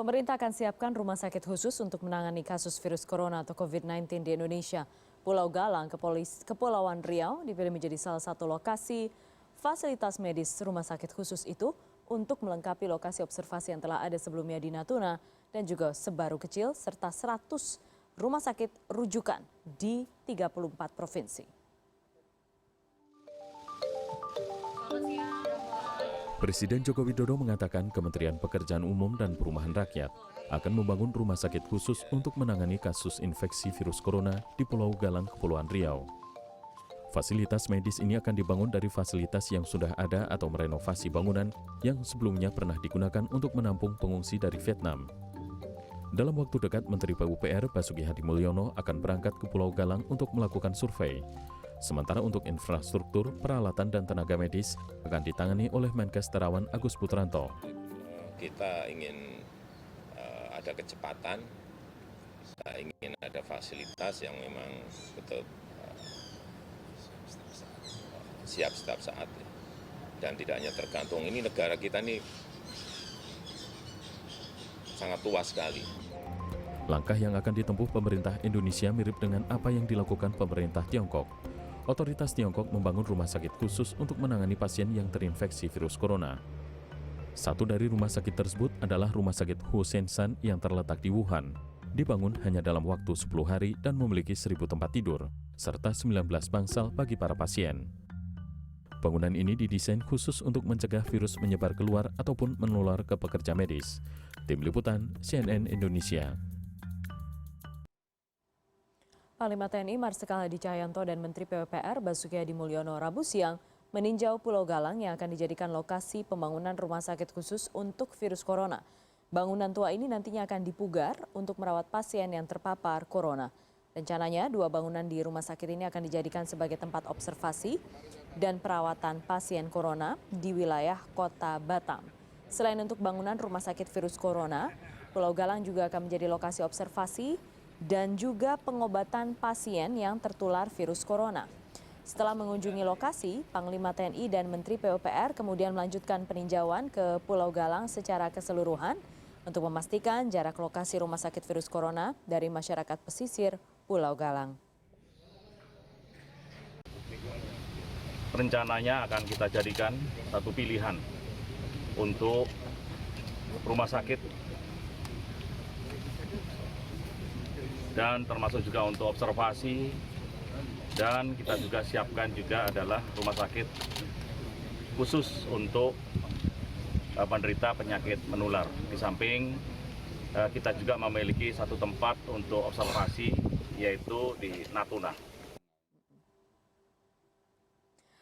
Pemerintah akan siapkan rumah sakit khusus untuk menangani kasus virus corona atau COVID-19 di Indonesia. Pulau Galang, Kepulauan Riau dipilih menjadi salah satu lokasi fasilitas medis rumah sakit khusus itu untuk melengkapi lokasi observasi yang telah ada sebelumnya di Natuna dan juga Sebaru Kecil serta 100 rumah sakit rujukan di 34 provinsi. Presiden Joko Widodo mengatakan Kementerian Pekerjaan Umum dan Perumahan Rakyat akan membangun rumah sakit khusus untuk menangani kasus infeksi virus corona di Pulau Galang, Kepulauan Riau. Fasilitas medis ini akan dibangun dari fasilitas yang sudah ada atau merenovasi bangunan yang sebelumnya pernah digunakan untuk menampung pengungsi dari Vietnam. Dalam waktu dekat, Menteri PUPR Basuki Hadi Mulyono akan berangkat ke Pulau Galang untuk melakukan survei. Sementara untuk infrastruktur, peralatan, dan tenaga medis akan ditangani oleh Menkes Terawan Agus Putranto. Kita ingin ada kecepatan, kita ingin ada fasilitas yang memang betul siap setiap saat. Dan tidak hanya tergantung, ini negara kita ini sangat luas sekali. Langkah yang akan ditempuh pemerintah Indonesia mirip dengan apa yang dilakukan pemerintah Tiongkok. Otoritas Tiongkok membangun rumah sakit khusus untuk menangani pasien yang terinfeksi virus corona. Satu dari rumah sakit tersebut adalah Rumah Sakit Hosenshan yang terletak di Wuhan. Dibangun hanya dalam waktu 10 hari dan memiliki 1.000 tempat tidur, serta 19 bangsal bagi para pasien. Bangunan ini didesain khusus untuk mencegah virus menyebar keluar ataupun menular ke pekerja medis. Tim Liputan, CNN Indonesia. Panglima TNI Marsikal Hadi Cahyanto dan Menteri PUPR Basuki Hadi Mulyono Rabu siang meninjau Pulau Galang yang akan dijadikan lokasi pembangunan rumah sakit khusus untuk virus corona. Bangunan tua ini nantinya akan dipugar untuk merawat pasien yang terpapar corona. Rencananya, 2 bangunan di rumah sakit ini akan dijadikan sebagai tempat observasi dan perawatan pasien corona di wilayah Kota Batam. Selain untuk bangunan rumah sakit virus corona, Pulau Galang juga akan menjadi lokasi observasi dan juga pengobatan pasien yang tertular virus corona. Setelah mengunjungi lokasi, Panglima TNI dan Menteri PUPR kemudian melanjutkan peninjauan ke Pulau Galang secara keseluruhan untuk memastikan jarak lokasi rumah sakit virus corona dari masyarakat pesisir Pulau Galang. Rencananya akan kita jadikan satu pilihan untuk rumah sakit dan termasuk juga untuk observasi, dan kita juga siapkan juga adalah rumah sakit khusus untuk penderita penyakit menular. Di samping kita juga memiliki satu tempat untuk observasi yaitu di Natuna.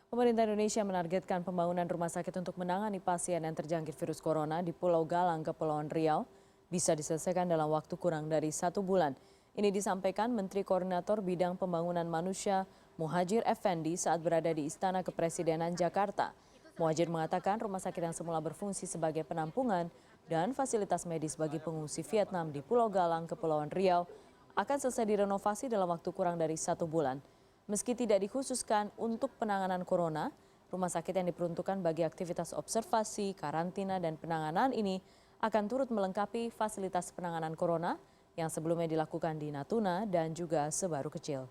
Pemerintah Indonesia menargetkan pembangunan rumah sakit untuk menangani pasien yang terjangkit virus corona di Pulau Galang, Kepulauan Riau bisa diselesaikan dalam waktu kurang dari 1 bulan. Ini disampaikan Menteri Koordinator Bidang Pembangunan Manusia Muhadjir Effendi saat berada di Istana Kepresidenan Jakarta. Muhadjir mengatakan rumah sakit yang semula berfungsi sebagai penampungan dan fasilitas medis bagi pengungsi Vietnam di Pulau Galang, Kepulauan Riau akan selesai direnovasi dalam waktu kurang dari 1 bulan. Meski tidak dikhususkan untuk penanganan corona, rumah sakit yang diperuntukkan bagi aktivitas observasi, karantina, dan penanganan ini akan turut melengkapi fasilitas penanganan corona yang sebelumnya dilakukan di Natuna dan juga Sebaru Kecil.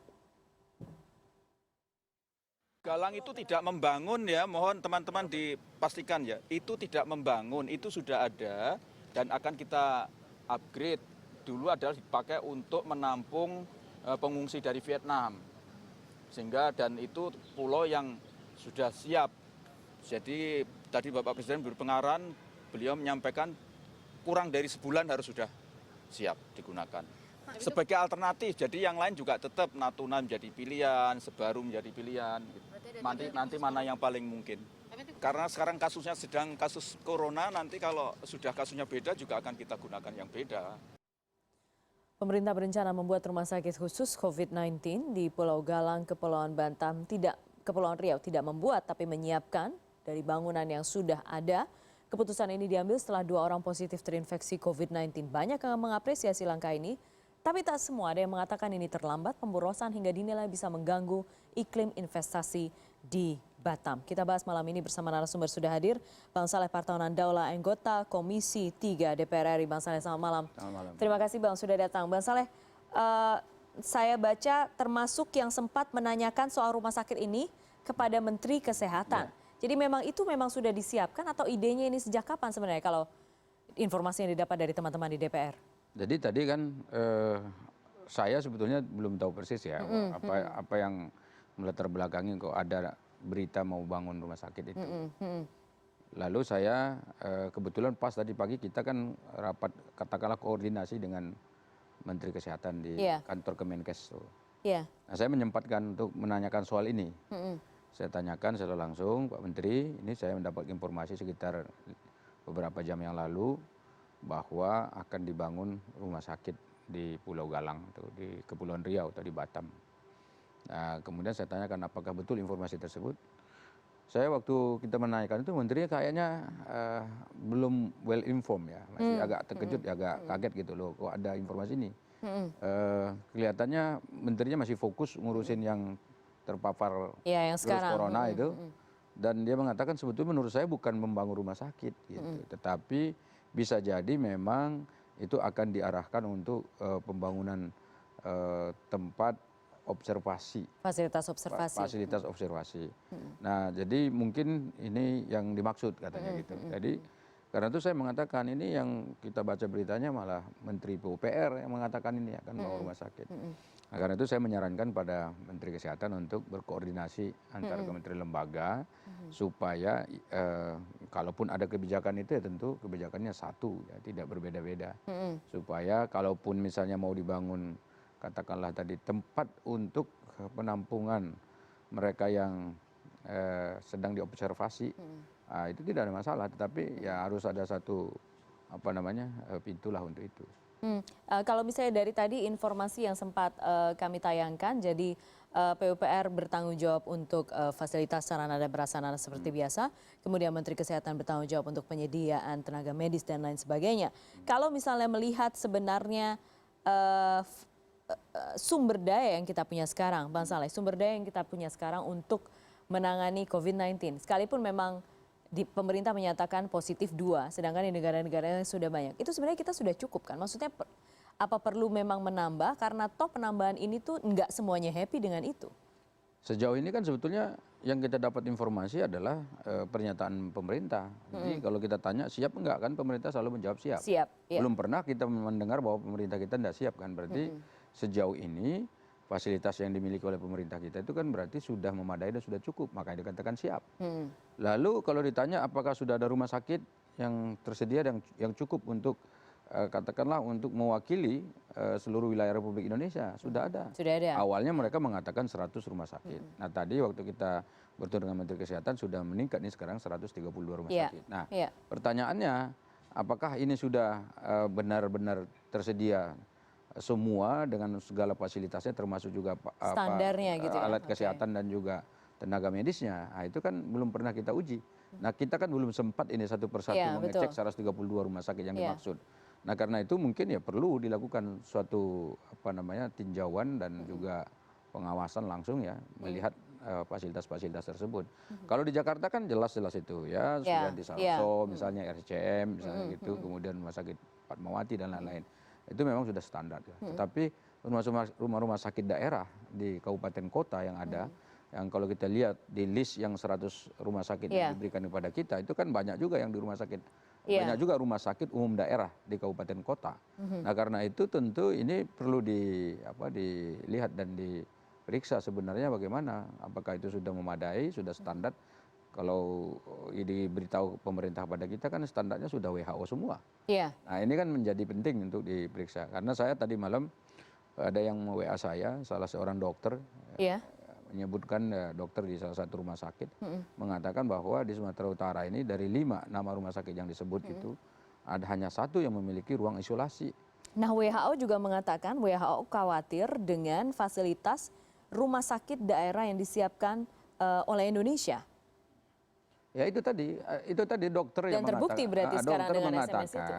Galang itu tidak membangun ya, mohon teman-teman dipastikan ya, itu tidak membangun, itu sudah ada dan akan kita upgrade. Dulu adalah dipakai untuk menampung pengungsi dari Vietnam. Sehingga dan itu pulau yang sudah siap. Jadi tadi Bapak Presiden berpengarahan, beliau menyampaikan kurang dari sebulan harus sudah siap digunakan. Sebagai alternatif, jadi yang lain juga tetap Natuna menjadi pilihan, Sebaru menjadi pilihan. Nanti mana yang paling mungkin. Karena sekarang kasusnya sedang kasus corona, nanti kalau sudah kasusnya beda juga akan kita gunakan yang beda. Pemerintah berencana membuat rumah sakit khusus COVID-19 di Pulau Galang, Kepulauan Riau tidak membuat tapi menyiapkan dari bangunan yang sudah ada. Keputusan ini diambil setelah 2 orang positif terinfeksi COVID-19. Banyak yang mengapresiasi langkah ini, tapi tak semua. Ada yang mengatakan ini terlambat pemborosan hingga dinilai bisa mengganggu iklim investasi di Batam. Kita bahas malam ini bersama narasumber sudah hadir, Bang Saleh Partaunan Daula, anggota Komisi 3 DPR RI. Bang Saleh, selamat malam. Selamat malam. Terima kasih Bang sudah datang. Bang Saleh, saya baca termasuk yang sempat menanyakan soal rumah sakit ini kepada Menteri Kesehatan. Jadi itu memang sudah disiapkan atau idenya ini sejak kapan sebenarnya kalau informasi yang didapat dari teman-teman di DPR? Jadi tadi kan saya sebetulnya belum tahu persis ya apa yang melatar belakangi kok ada berita mau bangun rumah sakit itu. Lalu saya kebetulan pas tadi pagi kita kan rapat katakanlah koordinasi dengan Menteri Kesehatan di kantor Kemenkes. Nah, saya menyempatkan untuk menanyakan soal ini. Saya tanyakan secara langsung, Pak Menteri, ini saya mendapat informasi sekitar beberapa jam yang lalu bahwa akan dibangun rumah sakit di Pulau Galang, di Kepulauan Riau atau di Batam. Nah, kemudian saya tanyakan apakah betul informasi tersebut. Saya waktu kita menanyakan itu menterinya kayaknya belum well informed ya, masih agak terkejut, agak kaget gitu loh, kok ada informasi ini. Kelihatannya menterinya masih fokus ngurusin yang terpapar yang virus sekarang. corona itu. Dan dia mengatakan sebetulnya menurut saya bukan membangun rumah sakit gitu, tetapi bisa jadi memang itu akan diarahkan untuk pembangunan tempat observasi. Fasilitas observasi. Fasilitas observasi. Nah, jadi mungkin ini yang dimaksud katanya gitu. Jadi karena itu saya mengatakan ini yang kita baca beritanya malah Menteri PUPR yang mengatakan ini akan bangun rumah sakit. Nah, karena itu saya menyarankan pada Menteri Kesehatan untuk berkoordinasi antar kementerian lembaga supaya kalaupun ada kebijakan itu ya tentu kebijakannya satu ya, tidak berbeda-beda. Supaya kalaupun misalnya mau dibangun katakanlah tadi tempat untuk penampungan mereka yang sedang diobservasi, itu tidak ada masalah, tetapi ya harus ada satu pintulah untuk itu. Kalau misalnya dari tadi informasi yang sempat kami tayangkan, jadi PUPR bertanggung jawab untuk fasilitas sarana dan prasarana seperti biasa, kemudian Menteri Kesehatan bertanggung jawab untuk penyediaan tenaga medis dan lain sebagainya. Kalau misalnya melihat sebenarnya sumber daya yang kita punya sekarang, Bang Saleh, sumber daya yang kita punya sekarang untuk menangani COVID-19, sekalipun memang pemerintah menyatakan positif 2, sedangkan di negara-negara yang sudah banyak. Itu sebenarnya kita sudah cukup kan? Maksudnya apa perlu memang menambah? Karena toh penambahan ini tuh nggak semuanya happy dengan itu. Sejauh ini kan sebetulnya yang kita dapat informasi adalah pernyataan pemerintah. Jadi kalau kita tanya siap enggak kan pemerintah selalu menjawab siap. Siap. Ya. Belum pernah kita mendengar bahwa pemerintah kita tidak siap kan. Berarti sejauh ini fasilitas yang dimiliki oleh pemerintah kita itu kan berarti sudah memadai dan sudah cukup, makanya dikatakan siap. Lalu kalau ditanya apakah sudah ada rumah sakit yang tersedia dan yang cukup untuk katakanlah untuk mewakili seluruh wilayah Republik Indonesia, sudah ada. Sudah ada. Awalnya mereka mengatakan 100 rumah sakit. Nah tadi waktu kita bertemu dengan Menteri Kesehatan sudah meningkat nih sekarang 132 rumah sakit. Nah pertanyaannya apakah ini sudah benar-benar tersedia semua dengan segala fasilitasnya termasuk juga standarnya gitu ya? Alat kesehatan dan juga tenaga medisnya. Nah, itu kan belum pernah kita uji. Nah, kita kan belum sempat ini satu persatu mengecek 132 rumah sakit yang dimaksud. Nah, karena itu mungkin ya perlu dilakukan suatu tinjauan dan juga pengawasan langsung ya melihat fasilitas-fasilitas tersebut. Kalau di Jakarta kan jelas-jelas itu ya, sudah di Salso misalnya RCM misalnya gitu, kemudian Rumah Sakit Fatmawati dan lain-lain. Itu memang sudah standar ya. Tetapi rumah-rumah sakit daerah di kabupaten kota yang ada, yang kalau kita lihat di list yang 100 rumah sakit yang diberikan kepada kita, itu kan banyak juga yang di rumah sakit, banyak juga rumah sakit umum daerah di kabupaten kota. Nah karena itu tentu ini perlu dilihat dan diperiksa sebenarnya bagaimana, apakah itu sudah memadai, sudah standar. Kalau diberitahu pemerintah pada kita kan standarnya sudah WHO semua. Nah ini kan menjadi penting untuk diperiksa. Karena saya tadi malam ada yang WA saya, salah seorang dokter, menyebutkan dokter di salah satu rumah sakit, mengatakan bahwa di Sumatera Utara ini dari 5 nama rumah sakit yang disebut itu, ada hanya 1 yang memiliki ruang isolasi. Nah WHO juga mengatakan, WHO khawatir dengan fasilitas rumah sakit daerah yang disiapkan oleh Indonesia. Ya itu tadi dokter yang mengatakan. Dan terbukti berarti sekarang dengan SMS itu.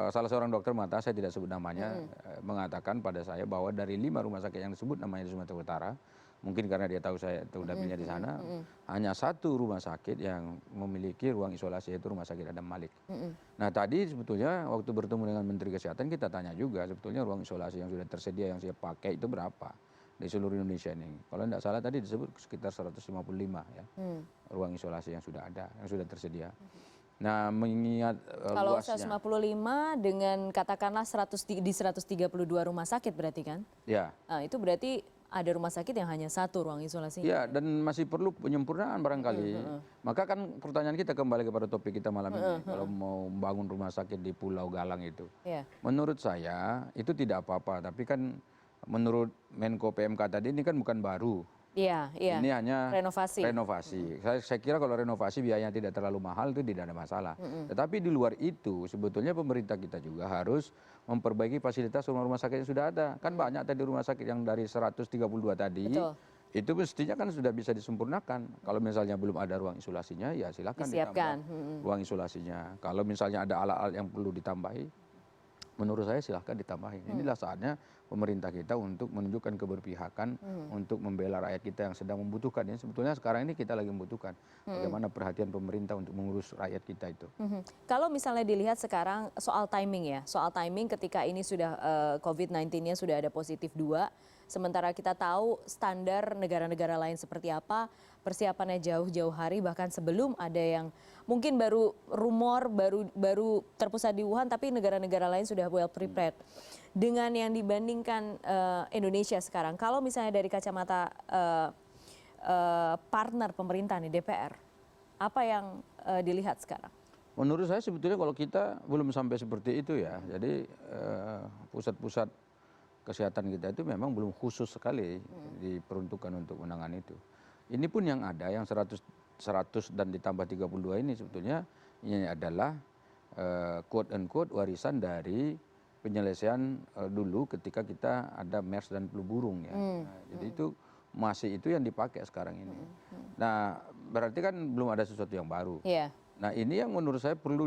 Salah seorang dokter mengatakan, saya tidak sebut namanya, mengatakan pada saya bahwa dari 5 rumah sakit yang disebut namanya di Sumatera Utara, mungkin karena dia tahu saya tahu dapilnya di sana, hanya satu rumah sakit yang memiliki ruang isolasi, yaitu Rumah Sakit Adam Malik. Nah tadi sebetulnya waktu bertemu dengan Menteri Kesehatan kita tanya juga sebetulnya ruang isolasi yang sudah tersedia yang saya pakai itu berapa di seluruh Indonesia ini. Kalau tidak salah tadi disebut sekitar 155 ya ruang isolasi yang sudah ada, yang sudah tersedia. Nah mengingat Kalau luasnya. 155 dengan katakanlah 132 rumah sakit berarti kan? Ya. Itu berarti ada rumah sakit yang hanya satu ruang isolasinya. Ya, dan masih perlu penyempurnaan barangkali. Maka kan pertanyaan kita kembali kepada topik kita malam ini. Kalau mau membangun rumah sakit di Pulau Galang itu. Menurut saya itu tidak apa-apa. Tapi kan menurut Menko PMK tadi ini kan bukan baru. Iya. Ini hanya renovasi. Saya kira kalau renovasi biayanya tidak terlalu mahal itu tidak ada masalah. Tetapi di luar itu sebetulnya pemerintah kita juga harus memperbaiki fasilitas rumah-rumah sakit yang sudah ada. Kan banyak tadi rumah sakit yang dari 132 tadi. Betul. Itu mestinya kan sudah bisa disempurnakan. Kalau misalnya belum ada ruang isolasinya ya silakan Disiapkan. ditambah ruang isolasinya. Kalau misalnya ada alat-alat yang perlu ditambahi, menurut saya silahkan ditambahin. Inilah saatnya pemerintah kita untuk menunjukkan keberpihakan untuk membela rakyat kita yang sedang membutuhkan. Ini sebetulnya sekarang ini kita lagi membutuhkan bagaimana perhatian pemerintah untuk mengurus rakyat kita itu. Kalau misalnya dilihat sekarang soal timing ya, soal timing ketika ini sudah COVID-19-nya sudah ada positif 2, sementara kita tahu standar negara-negara lain seperti apa, persiapannya jauh-jauh hari bahkan sebelum ada yang mungkin baru rumor baru terpusat di Wuhan tapi negara-negara lain sudah well prepared. Dengan yang dibandingkan Indonesia sekarang, kalau misalnya dari kacamata partner pemerintah nih DPR, apa yang dilihat sekarang? Menurut saya sebetulnya kalau kita belum sampai seperti itu ya. Jadi pusat-pusat kesehatan kita itu memang belum khusus sekali diperuntukkan untuk menangani itu. Ini pun yang ada yang 100 dan ditambah 32 ini sebetulnya ini adalah quote unquote warisan dari penyelesaian dulu ketika kita ada MERS dan flu burung ya. Nah, jadi itu masih itu yang dipakai sekarang ini. Nah, berarti kan belum ada sesuatu yang baru. Nah, ini yang menurut saya perlu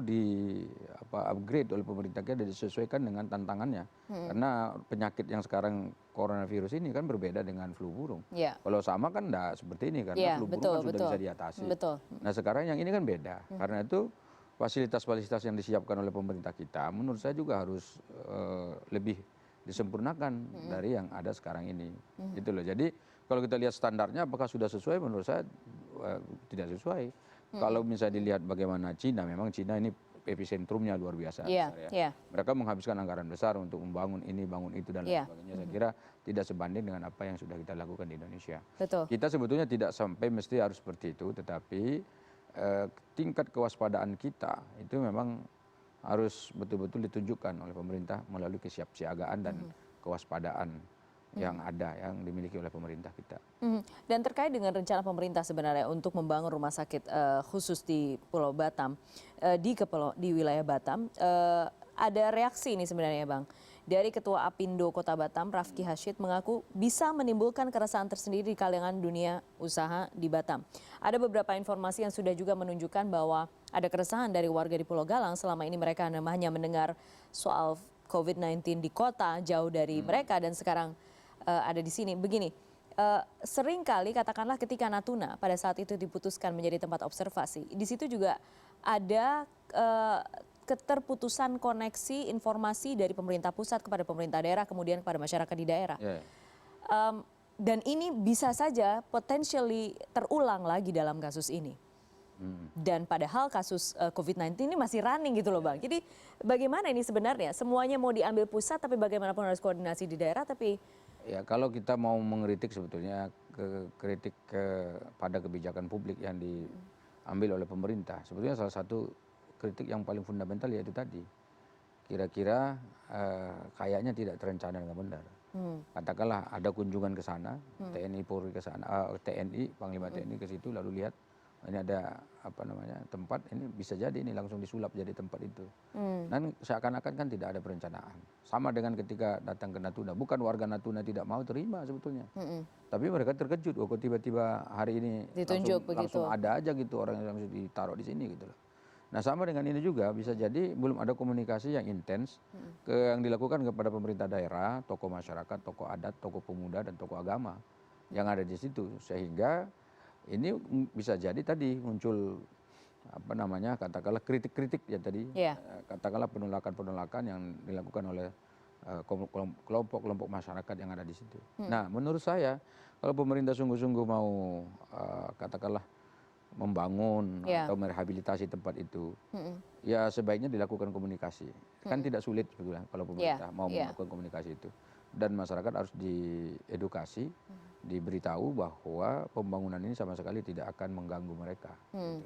upgrade oleh pemerintah kita disesuaikan dengan tantangannya. Karena penyakit yang sekarang coronavirus ini kan berbeda dengan flu burung. Kalau sama kan enggak seperti ini karena flu burung kan sudah bisa diatasi. Nah, sekarang yang ini kan beda. Karena itu fasilitas-fasilitas yang disiapkan oleh pemerintah kita menurut saya juga harus lebih disempurnakan dari yang ada sekarang ini. Gitu loh. Jadi kalau kita lihat standarnya apakah sudah sesuai, menurut saya tidak sesuai. Kalau misalnya dilihat bagaimana Cina, memang Cina ini epicentrumnya luar biasa. Mereka menghabiskan anggaran besar untuk membangun ini, bangun itu dan lain sebagainya. Saya kira tidak sebanding dengan apa yang sudah kita lakukan di Indonesia. Kita sebetulnya tidak sampai mesti harus seperti itu, tetapi tingkat kewaspadaan kita itu memang harus betul-betul ditunjukkan oleh pemerintah melalui kesiapsiagaan dan kewaspadaan yang ada, yang dimiliki oleh pemerintah kita. Dan terkait dengan rencana pemerintah sebenarnya untuk membangun rumah sakit khusus di Pulau Batam, di wilayah Batam, ada reaksi ini sebenarnya Bang. Dari Ketua Apindo Kota Batam, Rafki Hashid mengaku bisa menimbulkan keresahan tersendiri di kalangan dunia usaha di Batam. Ada beberapa informasi yang sudah juga menunjukkan bahwa ada keresahan dari warga di Pulau Galang selama ini mereka hanya mendengar soal COVID-19 di kota jauh dari mereka dan sekarang ada di sini. Begini, sering kali katakanlah ketika Natuna pada saat itu diputuskan menjadi tempat observasi, di situ juga ada keterputusan koneksi informasi dari pemerintah pusat kepada pemerintah daerah, kemudian kepada masyarakat di daerah. Dan ini bisa saja potentially terulang lagi dalam kasus ini. Dan padahal kasus COVID-19 ini masih running gitu loh Bang. Jadi bagaimana ini sebenarnya? Semuanya mau diambil pusat tapi bagaimanapun harus koordinasi di daerah tapi... Ya kalau kita mau mengkritik sebetulnya kritik pada kebijakan publik yang diambil oleh pemerintah. Sebetulnya salah satu kritik yang paling fundamental yaitu tadi. Kira-kira kayaknya tidak terencana dengan benar. Katakanlah ada kunjungan ke sana, TNI Polri ke sana, TNI, Panglima TNI ke situ lalu lihat ini ada tempat, ini bisa jadi ini langsung disulap jadi tempat itu. Dan seakan-akan kan tidak ada perencanaan. Sama dengan ketika datang ke Natuna, bukan warga Natuna tidak mau terima sebetulnya. Tapi mereka terkejut, kok tiba-tiba hari ini langsung ada aja gitu orang yang langsung ditaruh di sini gitu loh. Nah sama dengan ini juga bisa jadi belum ada komunikasi yang intens yang dilakukan kepada pemerintah daerah, tokoh masyarakat, tokoh adat, tokoh pemuda dan tokoh agama. yang ada di situ, sehingga ini bisa jadi tadi muncul apa namanya, katakanlah kritik-kritik ya tadi, katakanlah penolakan-penolakan yang dilakukan oleh kelompok-kelompok masyarakat yang ada di situ. Nah, menurut saya kalau pemerintah sungguh-sungguh mau katakanlah membangun atau merehabilitasi tempat itu, ya sebaiknya dilakukan komunikasi. Kan tidak sulit sebetulnya kalau pemerintah mau melakukan komunikasi itu. Dan masyarakat harus diedukasi, diberitahu bahwa pembangunan ini sama sekali tidak akan mengganggu mereka. Gitu.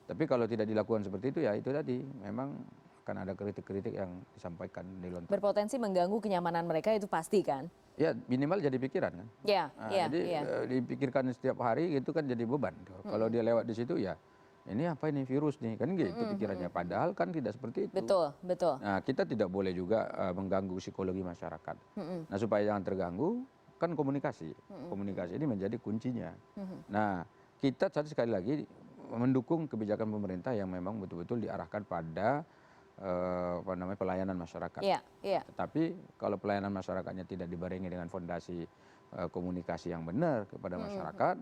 Tapi kalau tidak dilakukan seperti itu, ya itu tadi memang akan ada kritik-kritik yang disampaikan di lontar. Berpotensi mengganggu kenyamanan mereka itu pasti kan? Ya minimal jadi pikiran kan. Jadi dipikirkan setiap hari itu kan jadi beban. Kalau dia lewat di situ ya ini apa ini virus nih kan gitu pikirannya. Padahal kan tidak seperti itu. Betul. Nah kita tidak boleh juga mengganggu psikologi masyarakat. Nah supaya jangan terganggu kan komunikasi. Komunikasi ini menjadi kuncinya. Nah kita sekali lagi mendukung kebijakan pemerintah yang memang betul-betul diarahkan pada pelayanan masyarakat. Tetapi kalau pelayanan masyarakatnya tidak dibarengi dengan fondasi komunikasi yang benar kepada masyarakat,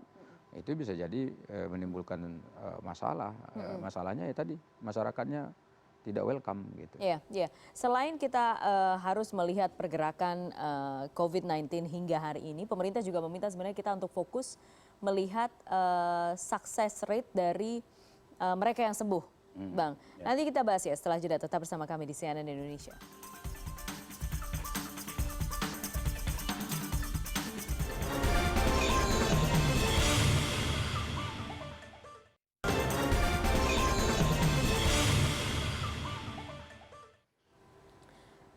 itu bisa jadi menimbulkan masalah. Masalahnya ya tadi masyarakatnya tidak welcome gitu. Selain kita harus melihat pergerakan COVID-19 hingga hari ini, pemerintah juga meminta sebenarnya kita untuk fokus melihat success rate dari mereka yang sembuh. Bang, nanti kita bahas ya setelah jeda, tetap bersama kami di CNN Indonesia.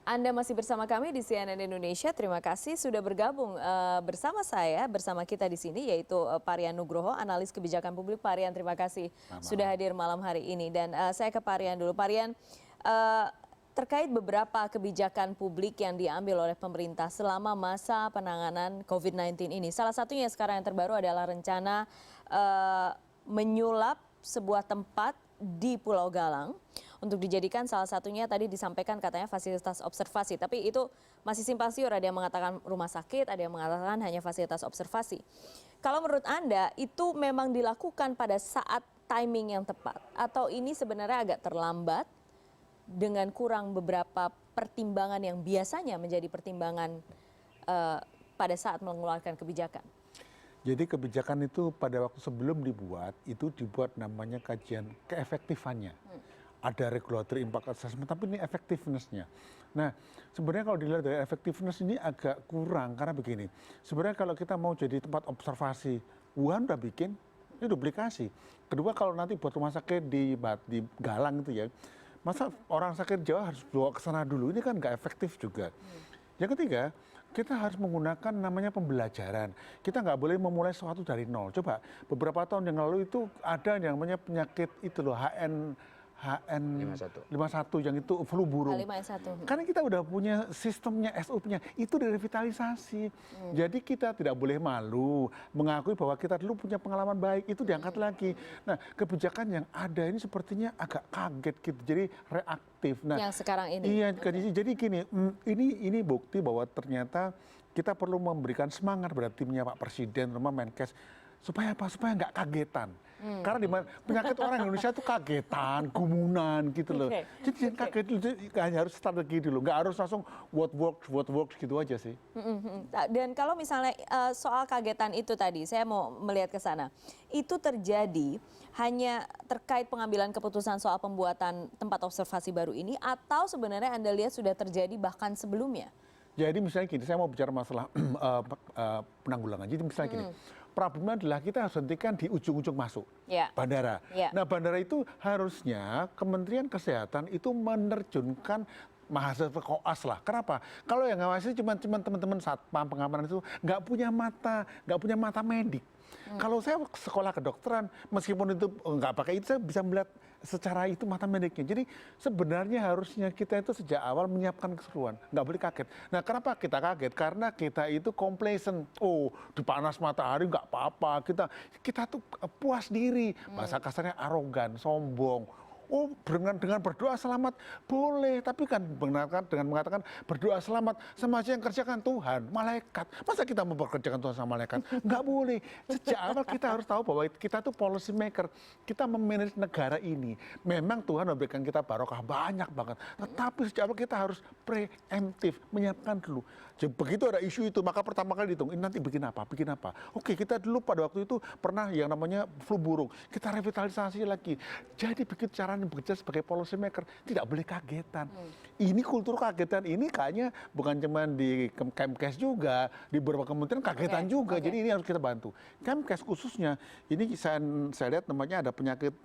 Anda masih bersama kami di CNN Indonesia. Terima kasih sudah bergabung bersama saya, bersama kita di sini, yaitu Pak Rian Nugroho, analis kebijakan publik. Pak Rian, terima kasih sudah hadir malam hari ini. Dan saya ke Pak Rian dulu. Pak Rian, terkait beberapa kebijakan publik yang diambil oleh pemerintah selama masa penanganan COVID-19 ini. Salah satunya sekarang yang terbaru adalah rencana menyulap sebuah tempat di Pulau Galang untuk dijadikan salah satunya tadi disampaikan katanya fasilitas observasi. Tapi itu masih simpang siur, ada yang mengatakan rumah sakit, ada yang mengatakan hanya fasilitas observasi. Kalau menurut Anda itu memang dilakukan pada saat timing yang tepat? Atau ini sebenarnya agak terlambat dengan kurang beberapa pertimbangan yang biasanya menjadi pertimbangan pada saat mengeluarkan kebijakan? Jadi kebijakan itu pada waktu sebelum dibuat, itu dibuat namanya kajian keefektifannya. Ada regulatory impact assessment, tapi ini effectiveness-nya. Nah, sebenarnya kalau dilihat dari effectiveness ini agak kurang, karena begini. Sebenarnya kalau kita mau jadi tempat observasi, Wuhan udah bikin, ini duplikasi. Kedua, kalau nanti buat rumah sakit di Galang itu ya, masa orang sakit Jawa harus bawa ke sana dulu, ini kan nggak efektif juga. Yang ketiga, kita harus menggunakan namanya pembelajaran. Kita nggak boleh memulai sesuatu dari nol. Coba, beberapa tahun yang lalu itu ada yang namanya penyakit itu loh, HN51 yang itu flu burung. H5N1. Karena kita udah punya sistemnya, SOP-nya, itu direvitalisasi. Jadi kita tidak boleh malu mengakui bahwa kita dulu punya pengalaman baik, itu diangkat lagi. Nah, kebijakan yang ada ini sepertinya agak kaget gitu, jadi reaktif. Nah, yang sekarang ini. Iya, jadi gini, ini bukti bahwa ternyata kita perlu memberikan semangat pada timnya Pak Presiden, terutama Menkes, supaya apa? Supaya nggak kagetan. Karena di penyakit orang Indonesia itu kagetan, gumunan gitu loh. Jadi jangan kaget, hanya harus strategi dulu, nggak harus langsung what works gitu aja sih. Dan kalau misalnya soal kagetan itu tadi, saya mau melihat ke sana. Itu terjadi hanya terkait pengambilan keputusan soal pembuatan tempat observasi baru ini, atau sebenarnya Anda lihat sudah terjadi bahkan sebelumnya? Jadi misalnya gini, saya mau bicara masalah penanggulangan. Jadi misalnya gini, problemnya adalah kita harus hentikan di ujung-ujung masuk bandara. Nah, bandara itu harusnya Kementerian Kesehatan itu menerjunkan mahasiswa koas lah. Kenapa? Kalau yang ngawasi cuma teman-teman satpam pengamanan itu nggak punya mata medik. Kalau saya sekolah kedokteran, meskipun itu nggak pakai itu, saya bisa melihat secara itu mata mediknya. Jadi sebenarnya harusnya kita itu sejak awal menyiapkan keseruan, nggak boleh kaget. Nah, kenapa kita kaget? Karena kita itu complacent. Oh, di panas matahari nggak apa-apa. Kita tuh puas diri, bahasa kasarnya arogan, sombong. Oh, dengan berdoa selamat boleh, tapi kan dengan mengatakan berdoa selamat sama aja yang kerjakan Tuhan, malaikat. Masa kita memperkerjakan Tuhan sama malaikat? Nggak boleh. Sejak awal kita harus tahu bahwa kita tuh policy maker. Kita memanage negara ini. Memang Tuhan memberikan kita barokah banyak banget. Tetapi sejak awal kita harus preemptif, menyiapkan dulu. Jadi begitu ada isu itu, maka pertama kali dihitung, ini nanti bikin apa, bikin apa. Oke, kita dulu pada waktu itu pernah yang namanya flu burung. Kita revitalisasi lagi. Jadi begitu caranya bekerja sebagai policy maker, tidak boleh kagetan. Ini kultur kagetan ini kayaknya bukan cuma di Kemkes juga, di beberapa kementerian kagetan juga. Jadi ini harus kita bantu. Kemkes khususnya, ini saya lihat namanya ada penyakit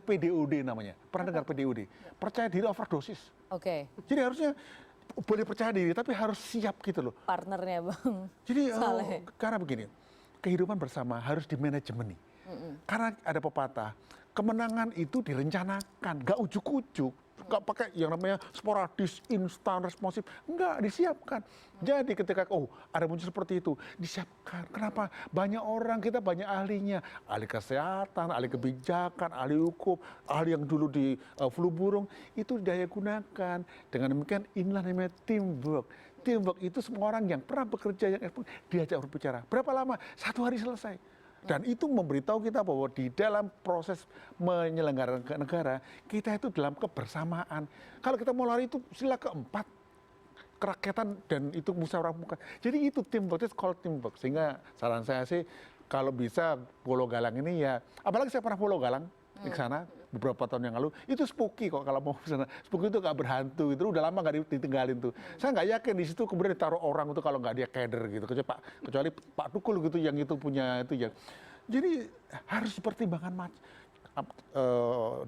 PDOD namanya. Pernah dengar PDOD? Percaya diri overdosis. Oke. Jadi harusnya boleh percaya diri, tapi harus siap gitu loh. Partnernya Bang. Jadi Saleh. karena begini, kehidupan bersama harus dimanajemen nih. Karena ada pepatah, kemenangan itu direncanakan, gak ujuk-ujuk. Gak pakai yang namanya sporadis, instan, responsif. Enggak, disiapkan. Jadi ketika, ada muncul seperti itu, disiapkan. Kenapa? Banyak orang, kita banyak ahlinya. Ahli kesehatan, ahli kebijakan, ahli hukum, ahli yang dulu di flu burung, itu daya gunakan. Dengan demikian, inilah namanya teamwork. Teamwork itu semua orang yang pernah bekerja, yang diajak berbicara. Berapa lama? 1 hari selesai. Dan itu memberitahu kita bahwa di dalam proses menyelenggarakan negara, kita itu dalam kebersamaan. Kalau kita mau lari itu sila keempat, kerakyatan dan itu musyawarah mufakat. Jadi itu teamwork, itu called teamwork. Sehingga saran saya sih, kalau bisa Pulau Galang ini ya, apalagi saya pernah Pulau Galang di sana beberapa tahun yang lalu, itu spooky kok kalau mau ke sana. Spooky itu gak berhantu, itu udah lama gak ditinggalin tuh. Saya nggak yakin di situ kemudian ditaruh orang itu kalau nggak dia keder gitu. Kecuali Pak Tukul gitu yang itu punya itu ya. Jadi harus dipertimbangkan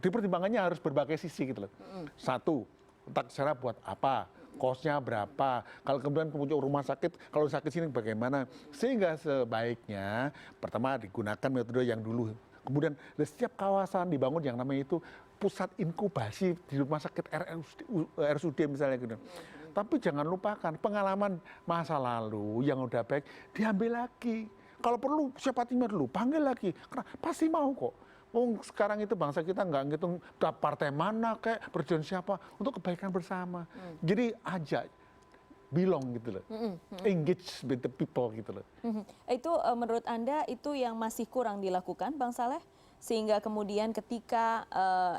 dipertimbangannya harus berbagai sisi gitu loh. Satu, tentang cara buat apa? Kosnya berapa? Kalau kemudian punya rumah sakit, kalau sakit sini bagaimana? Sehingga sebaiknya pertama digunakan metode yang dulu. Kemudian di setiap kawasan dibangun yang namanya itu pusat inkubasi di rumah sakit RSUD misalnya gitu. Tapi jangan lupakan pengalaman masa lalu yang udah baik diambil lagi. Kalau perlu siapa timnya dulu, panggil lagi. Karena pasti mau kok. Sekarang itu bangsa kita nggak ngitung partai mana kayak berjuang siapa untuk kebaikan bersama. Jadi ajak belong gitu loh, engage with the people gitu loh. Itu menurut Anda itu yang masih kurang dilakukan, Bang Saleh? Sehingga kemudian ketika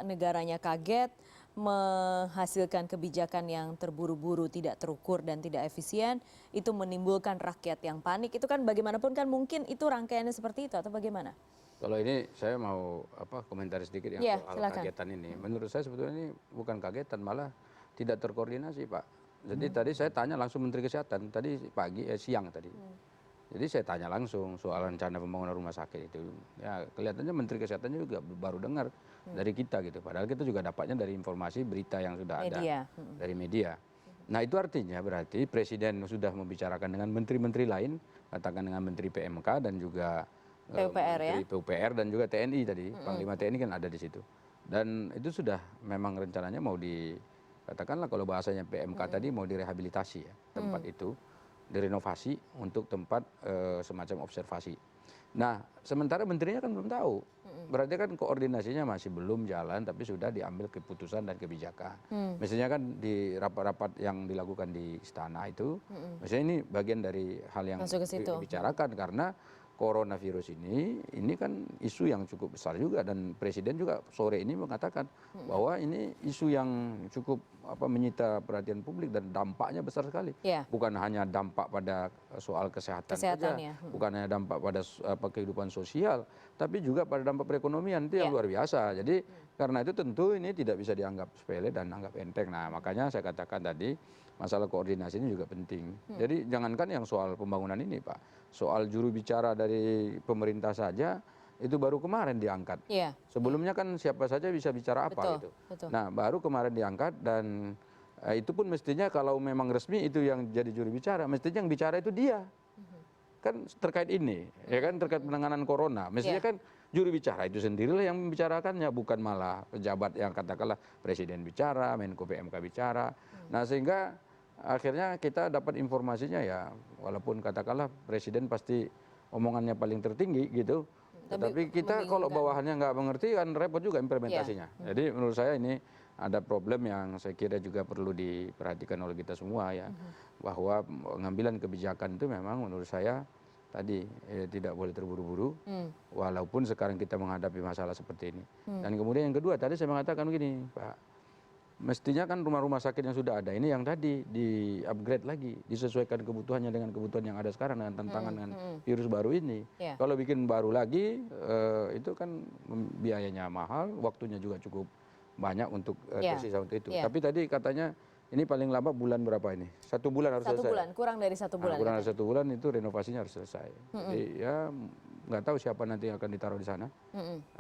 negaranya kaget, menghasilkan kebijakan yang terburu-buru, tidak terukur dan tidak efisien, itu menimbulkan rakyat yang panik. Itu kan bagaimanapun kan mungkin itu rangkaiannya seperti itu atau bagaimana? Kalau ini saya mau komentar sedikit yang soal kagetan ini. Menurut saya sebetulnya ini bukan kagetan, malah tidak terkoordinasi, Pak. Jadi tadi saya tanya langsung Menteri Kesehatan, tadi siang tadi. Jadi saya tanya langsung soal rencana pembangunan rumah sakit itu. Ya kelihatannya Menteri Kesehatan juga baru dengar dari kita gitu. Padahal kita juga dapatnya dari informasi berita yang sudah ada dari media. Nah itu artinya berarti Presiden sudah membicarakan dengan menteri-menteri lain, katakan dengan Menteri PMK dan juga Menteri PUPR dan juga TNI tadi. Panglima TNI kan ada di situ. Dan itu sudah memang rencananya mau katakanlah kalau bahasanya PMK tadi mau direhabilitasi ya tempat itu, direnovasi untuk tempat semacam observasi. Nah sementara menterinya kan belum tahu, berarti kan koordinasinya masih belum jalan tapi sudah diambil keputusan dan kebijakan. Misalnya kan di rapat-rapat yang dilakukan di istana itu, misalnya ini bagian dari hal yang dibicarakan karena coronavirus ini kan isu yang cukup besar juga dan Presiden juga sore ini mengatakan bahwa ini isu yang cukup menyita perhatian publik dan dampaknya besar sekali. Bukan hanya dampak pada soal kesehatan saja, bukan hanya dampak pada kehidupan sosial, tapi juga pada dampak perekonomian itu yang luar biasa. Jadi karena itu tentu ini tidak bisa dianggap sepele dan anggap enteng. Nah makanya saya katakan tadi masalah koordinasi ini juga penting. Jadi jangankan yang soal pembangunan ini Pak, soal juru bicara dari pemerintah saja itu baru kemarin diangkat. Sebelumnya kan siapa saja bisa bicara apa gitu. Nah baru kemarin diangkat dan itu pun mestinya kalau memang resmi itu yang jadi juru bicara, mestinya yang bicara itu dia. Kan terkait ini, ya kan terkait penanganan corona. Mestinya kan juru bicara itu sendirilah yang membicarakannya, bukan malah pejabat yang katakanlah Presiden bicara, Menko PMK bicara. Nah sehingga akhirnya kita dapat informasinya ya, walaupun katakanlah Presiden pasti omongannya paling tertinggi gitu, Tetapi kita kalau bawahannya nggak mengerti kan repot juga implementasinya. Jadi menurut saya ini ada problem yang saya kira juga perlu diperhatikan oleh kita semua ya, bahwa pengambilan kebijakan itu memang menurut saya tadi tidak boleh terburu-buru, walaupun sekarang kita menghadapi masalah seperti ini. Dan kemudian yang kedua tadi saya mengatakan begini, Pak, mestinya kan rumah-rumah sakit yang sudah ada ini yang tadi di-upgrade lagi, disesuaikan kebutuhannya dengan kebutuhan yang ada sekarang dengan tantangan dengan virus baru ini. Kalau bikin baru lagi itu kan biayanya mahal, waktunya juga cukup banyak untuk tersisa untuk itu. Tapi tadi katanya ini paling lama bulan berapa ini? 1 bulan harus selesai. 1 bulan, kurang dari 1 bulan. Kurang dari 1 bulan itu renovasinya harus selesai. Jadi ya nggak tahu siapa nanti yang akan ditaruh di sana.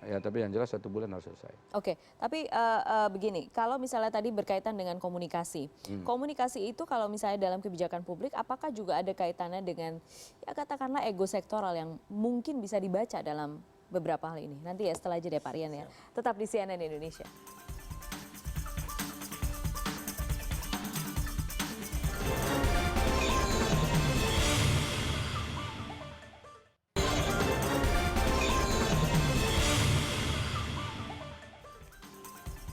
Ya tapi yang jelas 1 bulan harus selesai. Oke, tapi begini, kalau misalnya tadi berkaitan dengan komunikasi, komunikasi itu kalau misalnya dalam kebijakan publik, apakah juga ada kaitannya dengan ya katakanlah ego sektoral yang mungkin bisa dibaca dalam beberapa hal ini? Nanti ya setelah jeda Pak Rian ya, tetap di CNN Indonesia.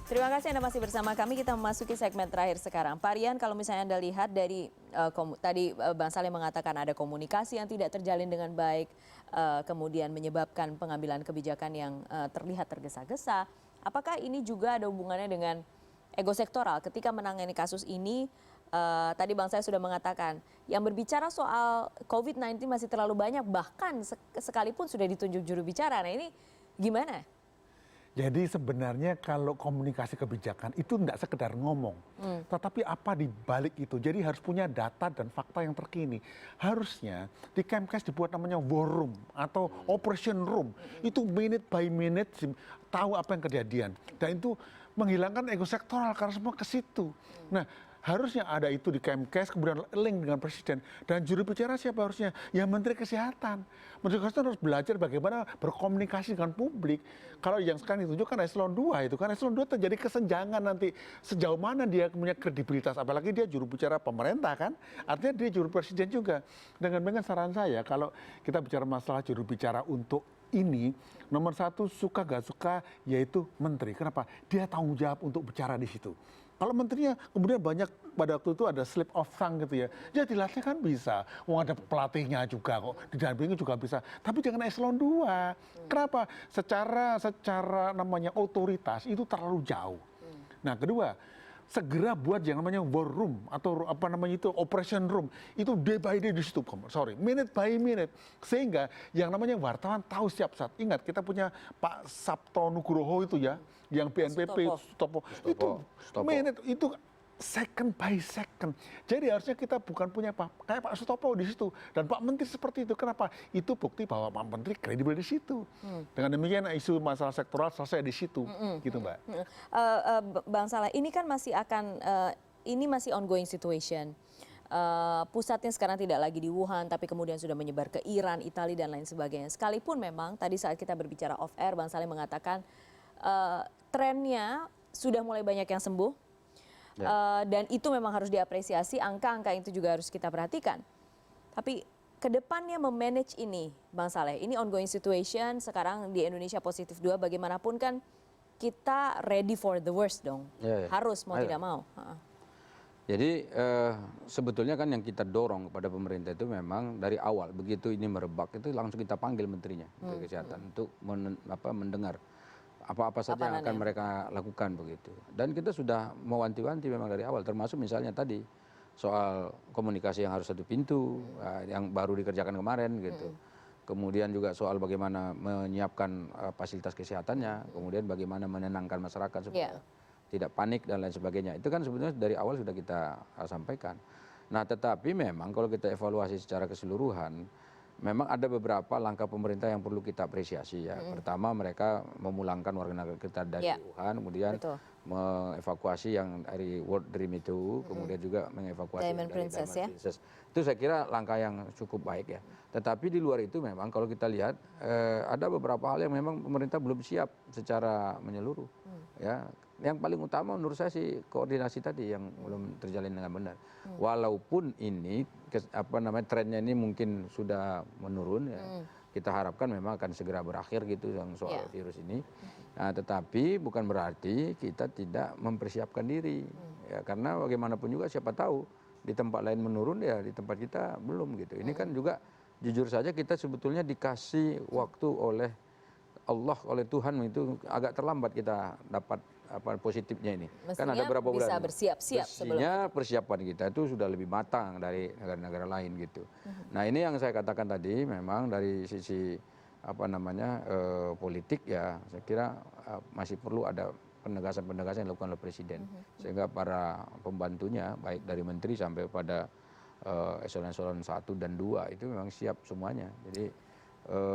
Terima kasih Anda masih bersama kami. Kita memasuki segmen terakhir sekarang. Pak Rian, kalau misalnya Anda lihat dari tadi Bang Saleh mengatakan ada komunikasi yang tidak terjalin dengan baik, kemudian menyebabkan pengambilan kebijakan yang terlihat tergesa-gesa. Apakah ini juga ada hubungannya dengan ego sektoral ketika menangani kasus ini? Tadi Bang Saleh sudah mengatakan yang berbicara soal COVID-19 masih terlalu banyak, bahkan sekalipun sudah ditunjuk juru bicara. Nah ini gimana? Jadi sebenarnya kalau komunikasi kebijakan itu tidak sekedar ngomong, tetapi apa di balik itu. Jadi harus punya data dan fakta yang terkini. Harusnya di Kemkes dibuat namanya war room atau operation room. Itu minute by minute tahu apa yang kejadian. Dan itu menghilangkan ego sektoral karena semua ke situ. Nah, harusnya ada itu di Kemkes, kemudian link dengan Presiden. Dan juru bicara siapa harusnya? Ya Menteri Kesehatan. Menteri Kesehatan harus belajar bagaimana berkomunikasi dengan publik. Kalau yang sekarang ditunjukkan eselon 2 itu kan eselon 2 terjadi kesenjangan nanti. Sejauh mana dia punya kredibilitas. Apalagi dia juru bicara pemerintah kan. Artinya dia juru Presiden juga. Dengan saran saya kalau kita bicara masalah juru bicara untuk ini, nomor 1 suka gak suka yaitu Menteri. Kenapa? Dia tanggung jawab untuk bicara di situ. Kalau menterinya kemudian banyak pada waktu itu ada slip of tongue gitu ya. Ya dilatih kan bisa. Wong ada pelatihnya juga kok. Didampingi juga bisa. Tapi dengan eselon 2. Kenapa? Secara namanya otoritas itu terlalu jauh. Nah, kedua, segera buat yang namanya war room atau apa namanya itu operation room. Itu day by day di situ, minute by minute. Sehingga yang namanya wartawan tahu setiap saat. Ingat kita punya Pak Sabto Nugroho itu ya, yang BNPB Sutopo. Itu minute itu second by second. Jadi harusnya kita bukan punya kayak Pak Sutopo di situ dan Pak Menteri seperti itu. Kenapa? Itu bukti bahwa Pak Menteri kredibel di situ. Dengan demikian isu masalah sektoral selesai di situ, gitu Mbak. Bang Saleh, ini kan masih ini masih ongoing situation. Pusatnya sekarang tidak lagi di Wuhan, tapi kemudian sudah menyebar ke Iran, Italia dan lain sebagainya. Sekalipun memang tadi saat kita berbicara off air, Bang Saleh mengatakan trennya sudah mulai banyak yang sembuh. Dan itu memang harus diapresiasi, angka-angka itu juga harus kita perhatikan. Tapi kedepannya memanage ini, Bang Saleh, ini ongoing situation, sekarang di Indonesia positif 2, bagaimanapun kan kita ready for the worst dong. Harus mau tidak mau. Jadi sebetulnya kan yang kita dorong kepada pemerintah itu memang dari awal, begitu ini merebak itu langsung kita panggil menterinya, Menteri Kesehatan, untuk mendengar apa-apa saja yang akan mereka lakukan begitu. Dan kita sudah mewanti-wanti memang dari awal, termasuk misalnya tadi soal komunikasi yang harus satu pintu, yang baru dikerjakan kemarin gitu. Kemudian juga soal bagaimana menyiapkan fasilitas kesehatannya, kemudian bagaimana menenangkan masyarakat supaya tidak panik dan lain sebagainya. Itu kan sebetulnya dari awal sudah kita sampaikan. Nah, tetapi memang kalau kita evaluasi secara keseluruhan, memang ada beberapa langkah pemerintah yang perlu kita apresiasi ya. Pertama, mereka memulangkan warga negara kita dari Wuhan, kemudian mengevakuasi yang dari World Dream itu, kemudian juga mengevakuasi Diamond Princess, ya. Itu saya kira langkah yang cukup baik ya. Tetapi di luar itu memang kalau kita lihat ada beberapa hal yang memang pemerintah belum siap secara menyeluruh. Ya, yang paling utama menurut saya sih koordinasi tadi yang belum terjalin dengan benar. Walaupun ini trennya ini mungkin sudah menurun ya. kita harapkan memang akan segera berakhir gitu yang soal virus ini. Nah, tetapi bukan berarti kita tidak mempersiapkan diri. Ya, karena bagaimanapun juga siapa tahu di tempat lain menurun ya di tempat kita belum gitu. Ini kan juga jujur saja kita sebetulnya dikasih waktu oleh Allah, oleh Tuhan itu agak terlambat kita dapat apa positifnya ini. Mestinya kan ada berapa bulan? Bisa bersiap-siap sebelum Mestinya persiapan kita itu sudah lebih matang dari negara-negara lain gitu. Nah, ini yang saya katakan tadi memang dari sisi apa namanya politik ya saya kira masih perlu ada penegasan-penegasan yang dilakukan oleh presiden sehingga para pembantunya baik dari menteri sampai pada eselon-eselon 1 dan 2 itu memang siap semuanya. Jadi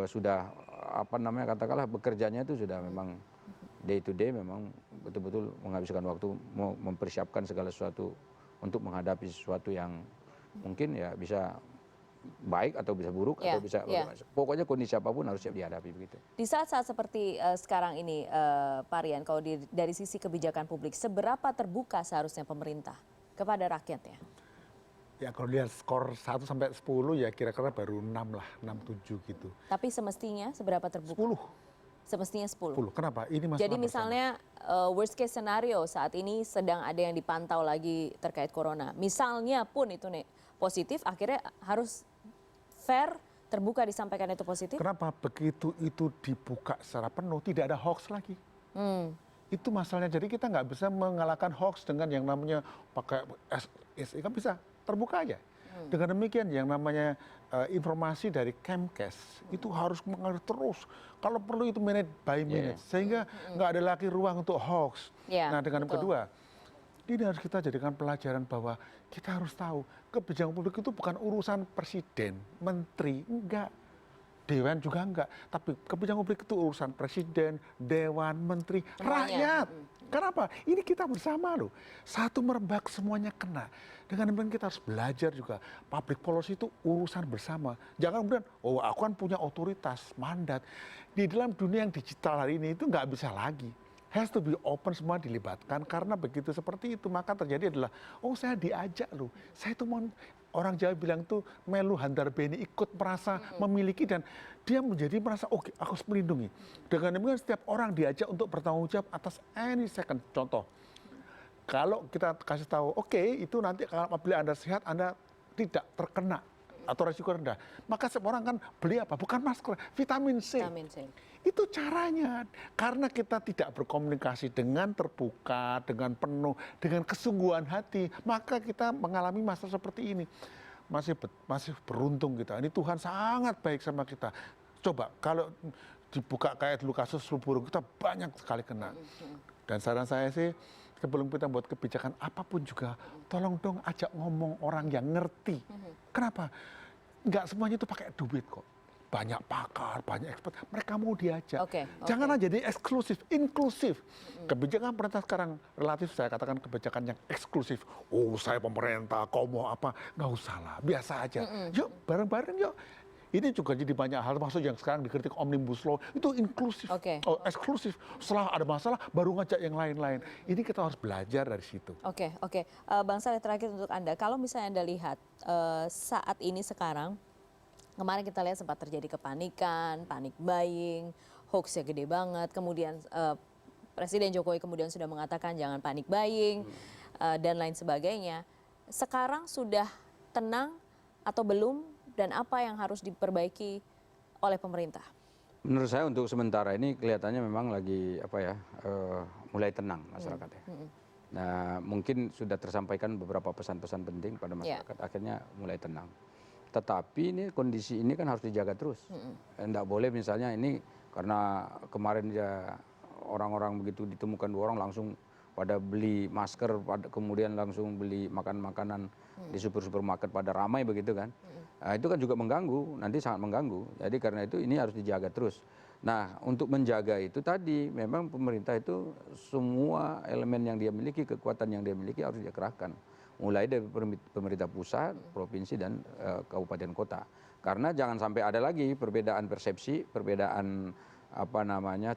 sudah apa namanya katakanlah bekerjanya itu sudah memang day to day memang betul-betul menghabiskan waktu mau mempersiapkan segala sesuatu untuk menghadapi sesuatu yang mungkin ya bisa baik atau bisa buruk atau bisa pokoknya kondisi apapun harus siap dihadapi begitu. Di saat-saat seperti sekarang ini Pak Rian, kalau dari sisi kebijakan publik seberapa terbuka seharusnya pemerintah kepada rakyatnya? Ya kalau lihat skor 1 sampai 10 ya kira-kira baru 6 lah, 6, 7 gitu. Tapi semestinya seberapa terbuka? 10. Semestinya 10. Kenapa? Ini masalah Jadi misalnya worst case scenario saat ini sedang ada yang dipantau lagi terkait corona. Misalnya pun itu nih positif, akhirnya harus fair, terbuka disampaikan itu positif. Kenapa? Begitu itu dibuka secara penuh tidak ada hoax lagi. Itu masalahnya. Jadi kita nggak bisa mengalahkan hoax dengan yang namanya pakai SE kan bisa terbuka aja. Dengan demikian yang namanya informasi dari Kemkes itu harus mengalir terus. Kalau perlu itu minute by minute sehingga nggak ada lagi ruang untuk hoax. Nah dengan kedua, ini harus kita jadikan pelajaran bahwa kita harus tahu kebijakan publik itu bukan urusan presiden, menteri, enggak. Dewan juga enggak, tapi kebijakan publik itu urusan presiden, dewan, menteri, rakyat. Kenapa? Ini kita bersama loh. Satu merebak semuanya kena. Dengan demikian kita harus belajar juga. Public policy itu urusan bersama. Jangan kemudian, oh aku kan punya otoritas, mandat. Di dalam dunia yang digital hari ini itu nggak bisa lagi. Has to be open, semua dilibatkan. Karena begitu seperti itu, maka terjadi adalah, oh saya diajak loh. Saya itu mau, orang Jawa bilang tuh melu handar beni, ikut merasa memiliki dan dia menjadi merasa oke, aku harus melindungi. Dengan demikian setiap orang diajak untuk bertanggung jawab atas any second. Contoh, kalau kita kasih tahu, oke itu nanti apabila Anda sehat, Anda tidak terkena atau resiko rendah. Maka setiap orang kan beli apa? Bukan masker, vitamin C. Vitamin C. Itu caranya. Karena kita tidak berkomunikasi dengan terbuka, dengan penuh, dengan kesungguhan hati, maka kita mengalami masa seperti ini. Masih beruntung kita. Ini Tuhan sangat baik sama kita. Coba kalau dibuka kayak dulu kasus flu burung, kita banyak sekali kena. Dan saran saya sih, sebelum kita buat kebijakan apapun juga, tolong dong ajak ngomong orang yang ngerti. Kenapa? Nggak semuanya itu pakai duit kok. Banyak pakar, banyak expert, mereka mau diajak. Janganlah jadi eksklusif, inklusif. Kebijakan pemerintah sekarang relatif saya katakan kebijakan yang eksklusif. Oh saya pemerintah, kau mau apa? Nggak usah lah, biasa aja. Yuk bareng-bareng yuk. Ini juga jadi banyak hal, maksud yang sekarang dikritik Omnibus Law, itu inklusif, eksklusif. Setelah ada masalah, baru ngajak yang lain-lain. Ini kita harus belajar dari situ. Oke. Bang Saleh, terakhir untuk Anda, kalau misalnya Anda lihat saat ini sekarang, kemarin kita lihat sempat terjadi kepanikan, panik buying, hoax-nya gede banget, kemudian Presiden Jokowi kemudian sudah mengatakan jangan panik buying, dan lain sebagainya. Sekarang sudah tenang atau belum? Dan apa yang harus diperbaiki oleh pemerintah? Menurut saya untuk sementara ini kelihatannya memang lagi mulai tenang masyarakat ya. Nah mungkin sudah tersampaikan beberapa pesan-pesan penting pada masyarakat, akhirnya mulai tenang. Tetapi ini kondisi ini kan harus dijaga terus. Tidak boleh misalnya ini karena kemarin ya orang-orang begitu ditemukan 2 orang langsung pada beli masker, kemudian langsung beli makanan di supermarket pada ramai begitu kan. Nah, itu kan juga mengganggu, nanti sangat mengganggu. Jadi karena itu ini harus dijaga terus. Nah untuk menjaga itu tadi memang pemerintah itu semua elemen yang dia miliki, kekuatan yang dia miliki harus dia kerahkan. Mulai dari pemerintah pusat, provinsi dan kabupaten kota. Karena jangan sampai ada lagi perbedaan persepsi, perbedaan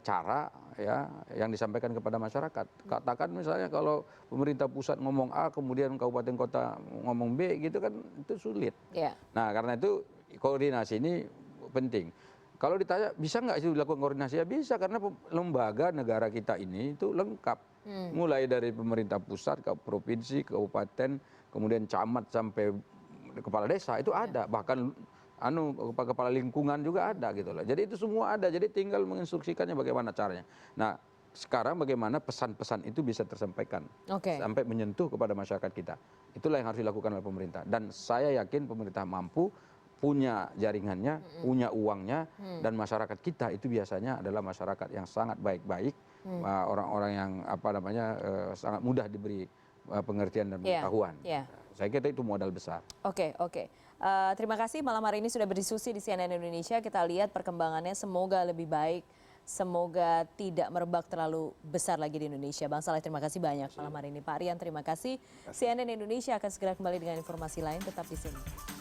cara ya yang disampaikan kepada masyarakat. Katakan misalnya kalau pemerintah pusat ngomong A kemudian kabupaten kota ngomong B gitu kan itu sulit. Nah karena itu koordinasi ini penting. kalau ditanya bisa nggak itu dilakukan koordinasi, ya bisa, karena lembaga negara kita ini itu lengkap. Mulai dari pemerintah pusat, ke provinsi, kabupaten, kemudian camat sampai kepala desa itu ada, bahkan kepala lingkungan juga ada gitu loh. Jadi itu semua ada, jadi tinggal menginstruksikannya bagaimana caranya. Nah, sekarang bagaimana pesan-pesan itu bisa tersampaikan sampai menyentuh kepada masyarakat kita. Itulah yang harus dilakukan oleh pemerintah. Dan saya yakin pemerintah mampu, punya jaringannya, punya uangnya, dan masyarakat kita itu biasanya adalah masyarakat yang sangat baik-baik, orang-orang yang sangat mudah diberi pengertian dan pengetahuan. Saya kira itu modal besar. Oke. Terima kasih malam hari ini sudah berdiskusi di CNN Indonesia. Kita lihat perkembangannya, semoga lebih baik, semoga tidak merebak terlalu besar lagi di Indonesia. Bang Saleh, terima kasih banyak malam hari ini. Pak Rian, terima kasih. CNN Indonesia akan segera kembali dengan informasi lain, tetap di sini.